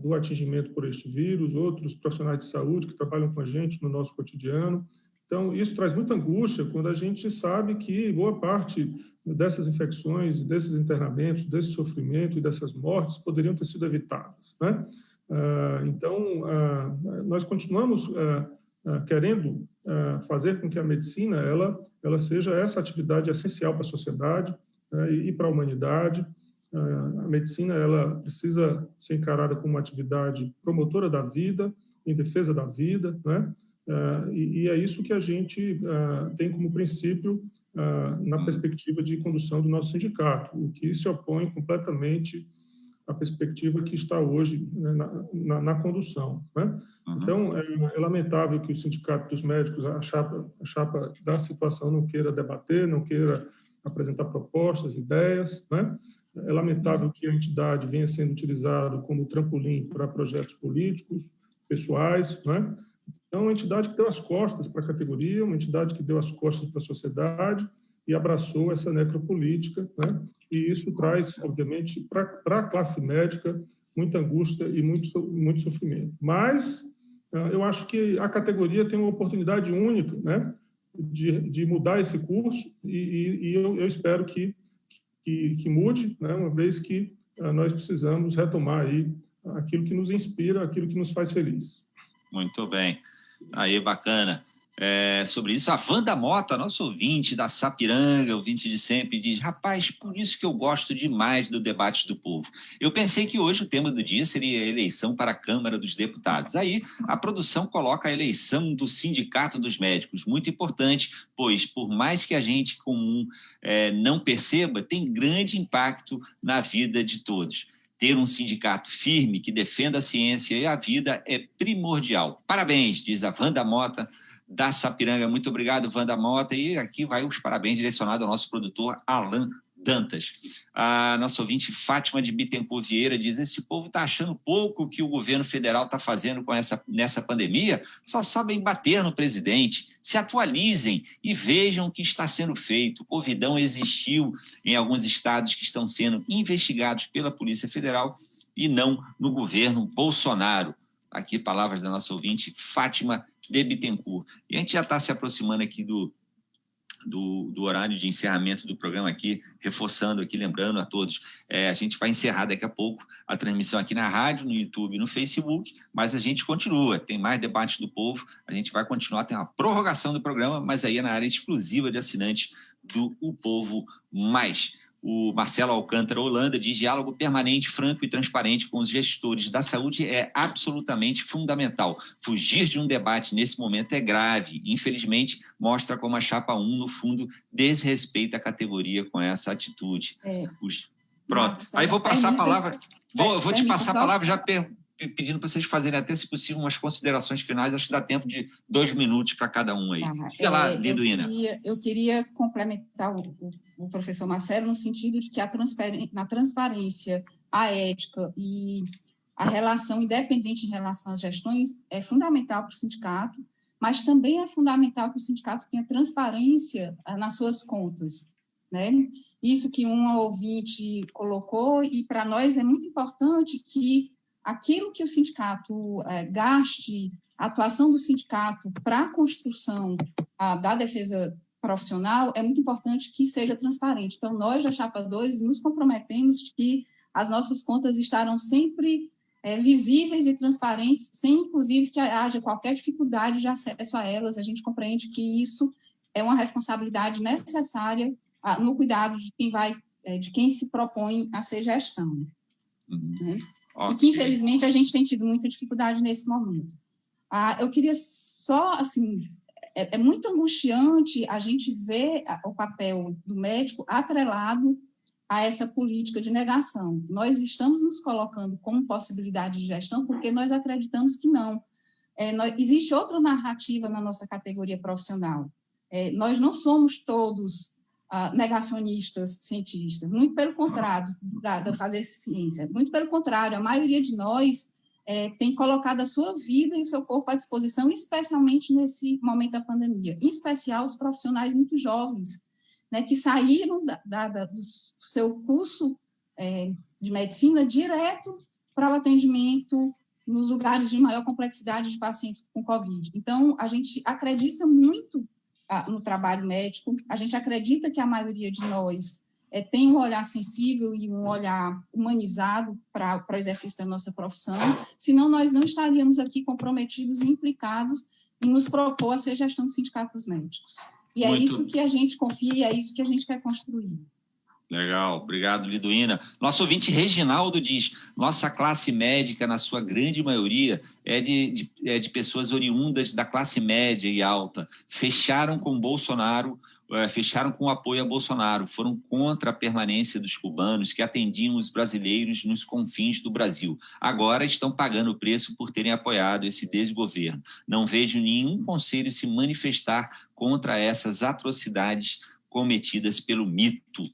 do atingimento por este vírus, outros profissionais de saúde que trabalham com a gente no nosso cotidiano. Então, isso traz muita angústia quando a gente sabe que boa parte dessas infecções, desses internamentos, desse sofrimento e dessas mortes poderiam ter sido evitadas, né? Então, nós continuamos querendo fazer com que a medicina ela seja essa atividade essencial para a sociedade e para a humanidade. A medicina ela precisa ser encarada como uma atividade promotora da vida, em defesa da vida, né? E é isso que a gente tem como princípio na perspectiva de condução do nosso sindicato, o que se opõe completamente à perspectiva que está hoje, né, na condução, né? Então, é lamentável que o Sindicato dos Médicos, a chapa da situação, não queira debater, não queira apresentar propostas, ideias, né? É lamentável que a entidade venha sendo utilizada como trampolim para projetos políticos, pessoais, né? Então, uma entidade que deu as costas para a categoria, uma entidade que deu as costas para a sociedade e abraçou essa necropolítica, né? E isso traz, obviamente, para a classe médica muita angústia e muito sofrimento. Mas eu acho que a categoria tem uma oportunidade única, né, de mudar esse curso e eu espero que mude, né, uma vez que nós precisamos retomar aí aquilo que nos inspira, aquilo que nos faz feliz. Muito bem. Aí, bacana. Sobre isso, a Wanda Mota, nosso ouvinte da Sapiranga, ouvinte de sempre, diz: rapaz, por isso que eu gosto demais do Debate do Povo. Eu pensei que hoje o tema do dia seria a eleição para a Câmara dos Deputados. Aí a produção coloca a eleição do Sindicato dos Médicos, muito importante, pois por mais que a gente comum não perceba, tem grande impacto na vida de todos. Ter um sindicato firme que defenda a ciência e a vida é primordial. Parabéns, diz a Wanda Mota, da Sapiranga. Muito obrigado, Wanda Mota. E aqui vai os parabéns direcionados ao nosso produtor, Alan Dantas. A nossa ouvinte, Fátima de Bittencourt Vieira, diz: esse povo está achando pouco o que o governo federal está fazendo nessa pandemia, só sabem bater no presidente. Se atualizem e vejam o que está sendo feito. O Covidão existiu em alguns estados que estão sendo investigados pela Polícia Federal e não no governo Bolsonaro. Aqui, palavras da nossa ouvinte, Fátima de Bittencourt. E a gente já está se aproximando aqui do horário de encerramento do programa aqui, reforçando aqui, lembrando a todos, a gente vai encerrar daqui a pouco a transmissão aqui na rádio, no YouTube e no Facebook, mas a gente continua, tem mais Debate do Povo, a gente vai continuar, tem uma prorrogação do programa, mas aí é na área exclusiva de assinantes do O Povo Mais. O Marcelo Alcântara Holanda diz: diálogo permanente, franco e transparente com os gestores da saúde é absolutamente fundamental. Fugir de um debate nesse momento é grave. Infelizmente, mostra como a Chapa 1, no fundo, desrespeita a categoria com essa atitude. Pronto. Aí vou passar a palavra... Vou te passar a palavra já pedindo para vocês fazerem até, se possível, umas considerações finais. Acho que dá tempo de 2 minutos para cada um aí. Diga lá, Liduína. Eu queria complementar o professor Marcelo no sentido de que na transparência, a ética e a relação independente em relação às gestões é fundamental para o sindicato, mas também é fundamental que o sindicato tenha transparência nas suas contas, né? Isso que uma ouvinte colocou, e para nós é muito importante que aquilo que o sindicato gaste, a atuação do sindicato para a construção da defesa profissional, é muito importante que seja transparente. Então, nós, da Chapa 2, nos comprometemos de que as nossas contas estarão sempre visíveis e transparentes, sem, inclusive, que haja qualquer dificuldade de acesso a elas. A gente compreende que isso é uma responsabilidade necessária no cuidado de quem se propõe a ser gestão. Né? Okay. E que, infelizmente, a gente tem tido muita dificuldade nesse momento. Eu queria só, assim, é muito angustiante a gente ver o papel do médico atrelado a essa política de negação. Nós estamos nos colocando como possibilidade de gestão porque nós acreditamos que não. Existe outra narrativa na nossa categoria profissional. Nós não somos todos negacionistas cientistas, muito pelo contrário, da fazer ciência, muito pelo contrário, a maioria de nós tem colocado a sua vida e o seu corpo à disposição, especialmente nesse momento da pandemia, em especial os profissionais muito jovens, né, que saíram do seu curso de medicina direto para o atendimento nos lugares de maior complexidade de pacientes com Covid. Então, a gente acredita muito no trabalho médico, a gente acredita que a maioria de nós tem um olhar sensível e um olhar humanizado para o exercício da nossa profissão, senão nós não estaríamos aqui comprometidos e implicados em nos propor a ser gestão de sindicatos médicos. E é isso que a gente confia e é isso que a gente quer construir. Legal, obrigado, Liduína. Nosso ouvinte Reginaldo diz: nossa classe médica, na sua grande maioria, é de pessoas oriundas da classe média e alta. Fecharam com Bolsonaro, fecharam com apoio a Bolsonaro, foram contra a permanência dos cubanos que atendiam os brasileiros nos confins do Brasil. Agora estão pagando o preço por terem apoiado esse desgoverno. Não vejo nenhum conselho se manifestar contra essas atrocidades cometidas pelo mito.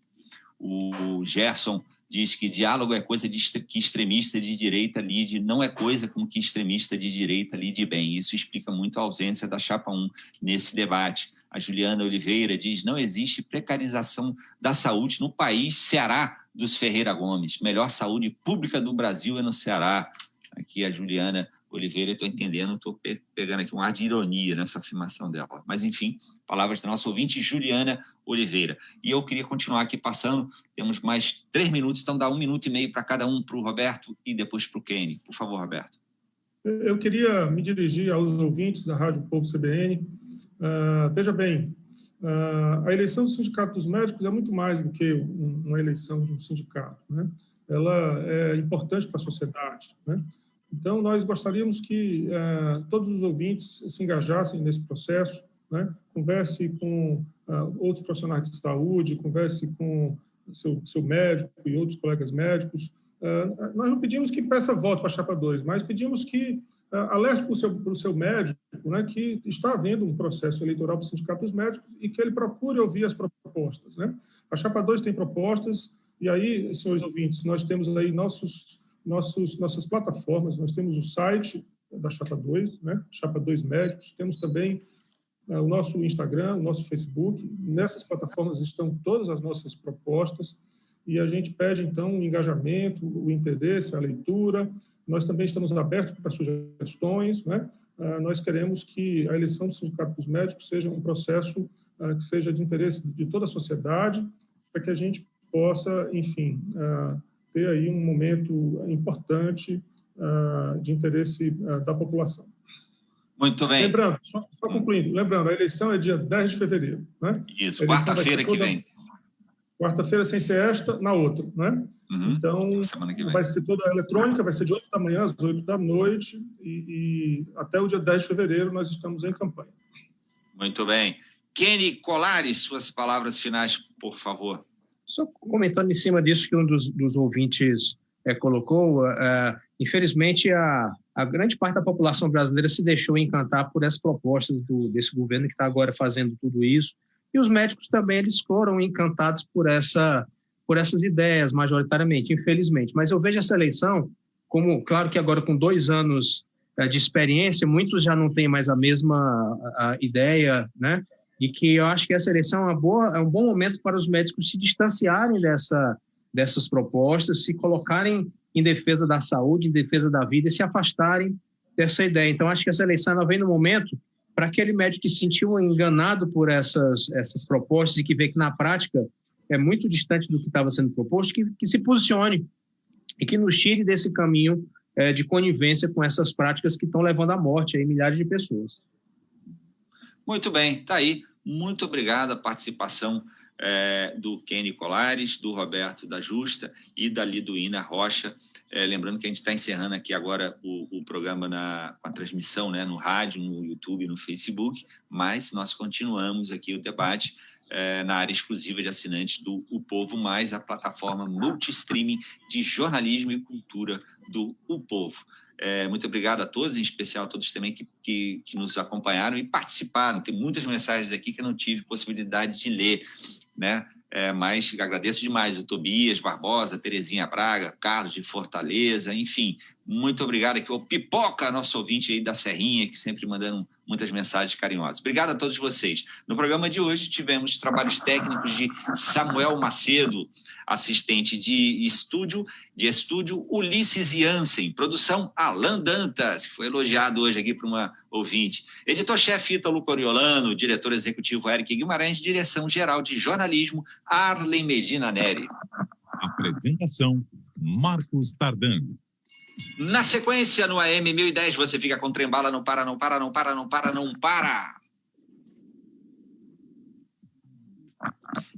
O Gerson diz que diálogo é coisa que extremista de direita lide, não é coisa com que extremista de direita lide bem. Isso explica muito a ausência da Chapa 1 nesse debate. A Juliana Oliveira diz: não existe precarização da saúde no país Ceará dos Ferreira Gomes. Melhor saúde pública do Brasil é no Ceará. Aqui a Juliana Oliveira, estou entendendo, estou pegando aqui um ar de ironia nessa afirmação dela. Mas, enfim, palavras da nossa ouvinte Juliana Oliveira. E eu queria continuar aqui passando, temos mais 3 minutos, então dá 1 minuto e meio para cada um, para o Roberto e depois para o Kenny. Por favor, Roberto. Eu queria me dirigir aos ouvintes da Rádio Povo CBN. Veja bem, a eleição do Sindicato dos Médicos é muito mais do que uma eleição de um sindicato, né? Ela é importante para a sociedade, né? Então, nós gostaríamos que todos os ouvintes se engajassem nesse processo, né? Converse com outros profissionais de saúde, converse com seu médico e outros colegas médicos. Nós não pedimos que peça voto para a Chapa 2, mas pedimos que alerte para o seu médico, né, que está havendo um processo eleitoral para o Sindicato dos Médicos e que ele procure ouvir as propostas, né? A Chapa 2 tem propostas, e aí, senhores ouvintes, nós temos aí nossas plataformas, nós temos o site da Chapa 2, né? Chapa 2 Médicos, temos também o nosso Instagram, o nosso Facebook. Nessas plataformas estão todas as nossas propostas e a gente pede, então, o engajamento, o interesse, a leitura. Nós também estamos abertos para sugestões, né? Nós queremos que a eleição do Sindicato dos Médicos seja um processo que seja de interesse de toda a sociedade, para que a gente possa, enfim, ter aí um momento importante de interesse da população. Muito bem. Lembrando, só concluindo, a eleição é dia 10 de fevereiro, né? Isso, quarta-feira que vem. Quarta-feira, sem ser esta, na outra, né? Então, vai ser toda eletrônica, vai ser de 8 da manhã às 8 da noite e até o dia 10 de fevereiro nós estamos em campanha. Muito bem. Kenny Colares, suas palavras finais, por favor. Só comentando em cima disso que um dos ouvintes colocou, infelizmente a grande parte da população brasileira se deixou encantar por essas propostas desse governo que está agora fazendo tudo isso, e os médicos também eles foram encantados por essas ideias, majoritariamente, infelizmente. Mas eu vejo essa eleição como, claro que agora com 2 anos de experiência, muitos já não têm mais a mesma ideia, né? E que eu acho que essa eleição é um bom momento para os médicos se distanciarem dessas propostas, se colocarem em defesa da saúde, em defesa da vida e se afastarem dessa ideia. Então, acho que essa eleição ela vem no momento para aquele médico que se sentiu enganado por essas propostas e que vê que, na prática, é muito distante do que estava sendo proposto, que se posicione e que nos tire desse caminho de conivência com essas práticas que estão levando à morte aí milhares de pessoas. Muito bem, está aí. Muito obrigado a participação do Kenny Colares, do Roberto da Justa e da Liduína Rocha. Lembrando que a gente está encerrando aqui agora o programa com a transmissão, né, no rádio, no YouTube, no Facebook, mas nós continuamos aqui o debate na área exclusiva de assinantes do O Povo Mais, a plataforma multi-streaming de jornalismo e cultura do O Povo. Muito obrigado a todos, em especial a todos também que nos acompanharam e participaram. Tem muitas mensagens aqui que eu não tive possibilidade de ler, né? Mas agradeço demais o Tobias Barbosa, Terezinha Braga, Carlos de Fortaleza, enfim, muito obrigado aqui ao Pipoca, nosso ouvinte aí da Serrinha, que sempre mandando muitas mensagens carinhosas. Obrigado a todos vocês. No programa de hoje tivemos trabalhos técnicos de Samuel Macedo, assistente de estúdio Ulisses Jansen, produção Alan Dantas, que foi elogiado hoje aqui por uma ouvinte, editor-chefe Ítalo Coriolano, diretor executivo Eric Guimarães, direção-geral de jornalismo Arlen Medina Neri. Apresentação Marcos Tardan. Na sequência, no AM 1010, você fica com Trembala, não para, não para, não para, não para, não para.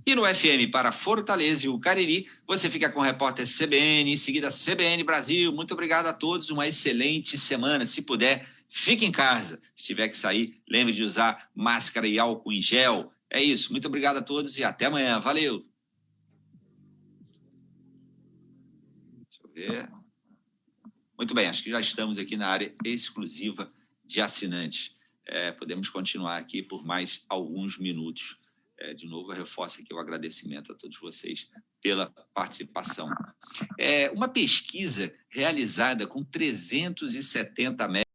E no FM para Fortaleza e o Cariri, você fica com o repórter CBN, em seguida CBN Brasil. Muito obrigado a todos, uma excelente semana. Se puder, fique em casa. Se tiver que sair, lembre de usar máscara e álcool em gel. É isso, muito obrigado a todos e até amanhã. Valeu! Deixa eu ver. Muito bem, acho que já estamos aqui na área exclusiva de assinantes. Podemos continuar aqui por mais alguns minutos. De novo, eu reforço aqui o agradecimento a todos vocês pela participação. Uma pesquisa realizada com 370 médicos